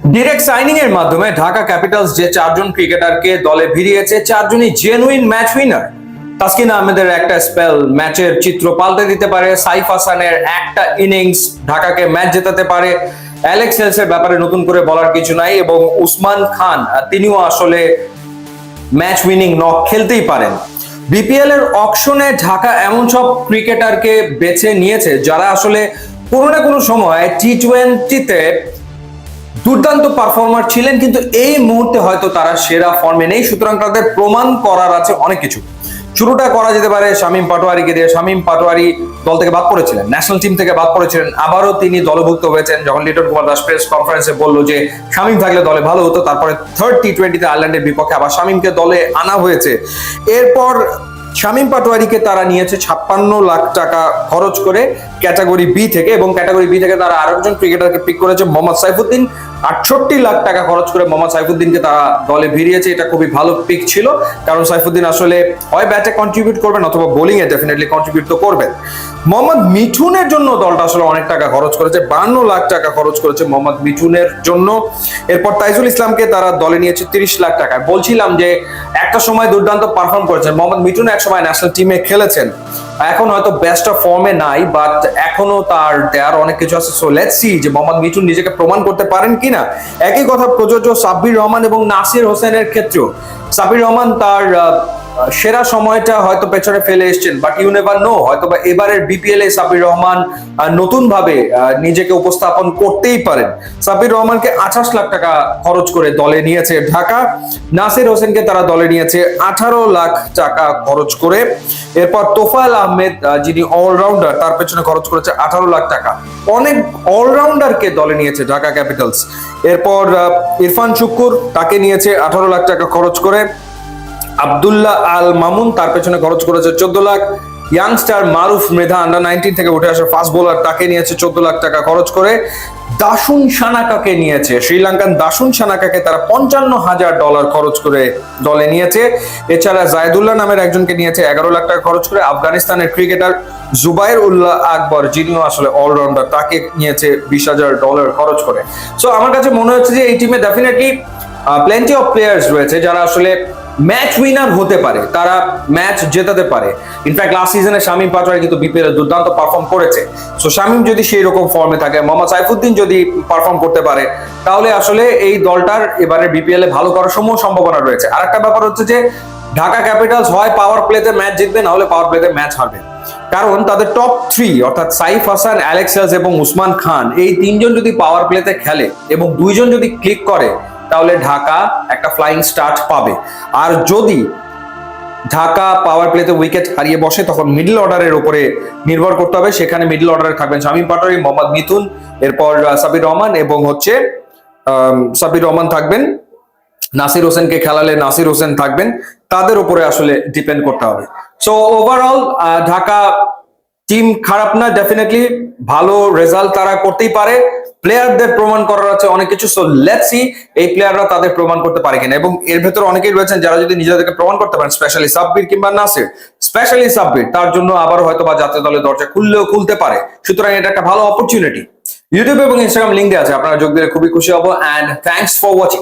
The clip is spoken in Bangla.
ডিরেক্ট সাইনিং এর মাধ্যমে ঢাকা ক্যাপিটালস যে চারজন ক্রিকেটারকে দলে ভিড়িয়েছে, চারজনই জেনুইন ম্যাচ উইনার। তাসকিন আহমেদের একটা স্পেল ম্যাচের চিত্র পাল্টে দিতে পারে, সাইফ হাসানের একটা ইনিংস ঢাকাকে ম্যাচ জেতাতে পারে, অ্যালেক্স হেলসের ব্যাপারে নতুন করে বলার কিছু নাই, এবং উসমান খান তিনিও আসলে ম্যাচ উইনিং নক খেলতেই পারেন। বিপিএল এর অকশনে ঢাকা এমন সব ক্রিকেটারকে বেছে নিয়েছে যারা আসলে কোনো না কোনো সময় টি-20-তে দুর্দান্ত পারফর্মার ছিলেন, কিন্তু এই মুহূর্তে হয়তো তারা সেরা ফর্মে নেই। সুতরাং তাদের প্রমাণ করার আছে অনেক কিছু। শুরুটা করা যেতে পারে শামীম পাটোয়ারিকে দিয়ে। শামীম পাটোয়ারি দল থেকে বাদ পড়েছিলেন, ন্যাশনাল টিম থেকে বাদ পড়েছিলেন, আবারও তিনি দলভুক্ত হয়েছেন যখন লিটন কুমার দাস প্রেস কনফারেন্সে বলল যে শামীম থাকলে দলে ভালো হতো। তারপরে থার্ড টি-20তে আয়ারল্যান্ডের বিপক্ষে আবার শামীমকে দলে আনা হয়েছে। এরপর শামীম পাটোয়ারিকে তারা নিয়েছে 56 লাখ টাকা খরচ করে ক্যাটাগরি বি থেকে, এবং ক্যাটাগরি বি থেকে তারা আরেকজন ক্রিকেটারকে পিক করেছে মোহাম্মদ সাইফুদ্দিন। 68 লাখ টাকা খরচ করে মোহাম্মদ সাইফুদ্দিনকে তারা দলে ভিড়িয়েছে। এটা খুবই ভালো পিক ছিল, কারণ সাইফুদ্দিন আসলে হয় ব্যাটে কন্ট্রিবিউট করবেন অথবা বোলিং এ ডেফিনেটলি কন্ট্রিবিউট তো করবেন। মোহাম্মদ মিঠুনের জন্য দলটা আসলে অনেক টাকা খরচ করেছে, 52 লাখ টাকা খরচ করেছে মোহাম্মদ মিঠুনের জন্য। এরপর তাইজুল ইসলামকে তারা দলে নিয়েছে 30 লাখ টাকায়। বলছিলাম যে একটা সময় দুর্দান্ত পারফর্ম করেছেন মোহাম্মদ মিঠুন, এক সময় ন্যাশনাল টিমে খেলেছেন, এখন হয়তো বেস্ট অফ ফর্মে নাই, বাট এখনো তার দেয়ার অনেক কিছু আছে। সো লেটস সি যে মোহাম্মদ মিঠুন নিজেকে প্রমাণ করতে পারেন কিনা। একই কথা প্রযোজ্য সাব্বির রহমান এবং নাসির হোসেনের ক্ষেত্রেও। সাব্বির রহমান তার সেরা সময়টা হয়তো পেছনে ফেলে এসেছেন, বাট ইউ নেভার নো, হয়তো বা এবারের বিপিএল এ সাব্বির রহমান নতুন ভাবে নিজেকে উপস্থাপন করতেই পারেন। সাব্বির রহমানকে 28 লাখ টাকা খরচ করে দলে নিয়েছে ঢাকা। নাসির হোসেনকে তারা দলে নিয়েছে 18 লাখ টাকা খরচ করে। এরপর তোফায়েল আহমেদ যিনি অলরাউন্ডার, তার পেছনে খরচ করেছে 18 লাখ টাকা। অনেক অলরাউন্ডারকে দলে নিয়েছে ঢাকা ক্যাপিটালস। এরপর ইরফান শুক্কুর, তাকে নিয়েছে 18 লাখ টাকা খরচ করে। আব্দুল্লাহ আল মামুন, তার পেছনে খরচ করেছে 14 লাখ। ইয়াংস্টার মারুফ মৃধা আন্ডার-19 থেকে উঠে আসা ফাস্ট বোলার, তাকে নিয়েছে 14 লাখ টাকা খরচ করে। দাসুন সানাকাকে নিয়েছে, শ্রীলঙ্কান দাসুন সানাকাকে তারা $55,000 খরচ করে দলে নিয়েছে। এছাড়া জায়দুল্লাহ নামের একজনকে নিয়েছে 11 লাখ টাকা খরচ করে। আফগানিস্তানের ক্রিকেটার জুবাইর উল্লাহ আকবর, যিনিও আসলে অলরাউন্ডার, তাকে নিয়েছে $20,000 খরচ করে। সো আমার কাছে মনে হচ্ছে যে এই টিমে ডেফিনেটলি প্লেন্টি অফ প্লেয়ার্স রয়েছে যারা আসলে ম্যাচ উইনার হতে পারে, তারা ম্যাচ জেতাতে পারে। ইনফ্যাক্ট লাস্ট সিজনে শামীম পাটোয়ারি কিন্তু বিপিএল এ দুর্দান্ত পারফর্ম করেছে। সো শামীম যদি সেই রকম ফর্মে থাকে, মোহাম্মদ সাইফুদ্দিন যদি পারফর্ম করতে পারে, তাহলে আসলে এই দলটার এবারে বিপিএল এ ভালো করার সম্ভাবনা রয়েছে। আর একটা ব্যাপার হচ্ছে যে ঢাকা ক্যাপিটালস হয় পাওয়ার প্লেতে ম্যাচ জিতবে, না হলে পাওয়ার প্লেতে ম্যাচ হারবে। কারণ তাদের টপ 3 অর্থাৎ সাইফ হাসান, অ্যালেক্স হেলস এবং উসমান খান, এই তিনজন যদি পাওয়ার প্লেতে খেলে এবং দুইজন যদি ক্লিক করে, তাহলে ঢাকা একটা ফ্লাইং স্টার্ট পাবে। আর যদি ঢাকা পাওয়ার প্লেতে উইকেট হারিয়ে বসে, তখন মিডল অর্ডারের উপরে নির্ভর করতে হবে। সেখানে মিডল অর্ডারে থাকবেন শামীম পাটোয়ারি, মোহাম্মদ মিথুন, এরপর সাব্বির রহমান, এবং সাব্বির রহমান থাকবেন। নাসির হোসেনকে খেলালে নাসির হোসেন থাকবেন। তাদের উপরে আসলে ডিপেন্ড করতে হবে। সো ওভারঅল ঢাকা টিম খারাপ না, ডেফিনেটলি ভালো রেজাল্ট তারা করতেই পারে। প্লেয়ারদের প্রমাণ করার আছে অনেক কিছু। সো লেটস সি এই প্লেয়াররা তাদের প্রমাণ করতে পারে কিনা। এবং এর ভেতরে অনেকেই রয়েছেন যারা যদি নিজেদেরকে প্রমাণ করতে পারেন, স্পেশালি সাব্বির কিংবা নাসির, স্পেশালি সাব্বির, তার জন্য আবার হয়তো বা জাতীয় দলের দরজা খুলতে পারে। সুতরাং এটা একটা ভালো অপরচুনিটি। ইউটিউব এবং ইনস্টাগ্রাম লিঙ্ক দেওয়া আছে, আপনারা যোগ দিলে খুবই খুশি হব। And thanks for watching.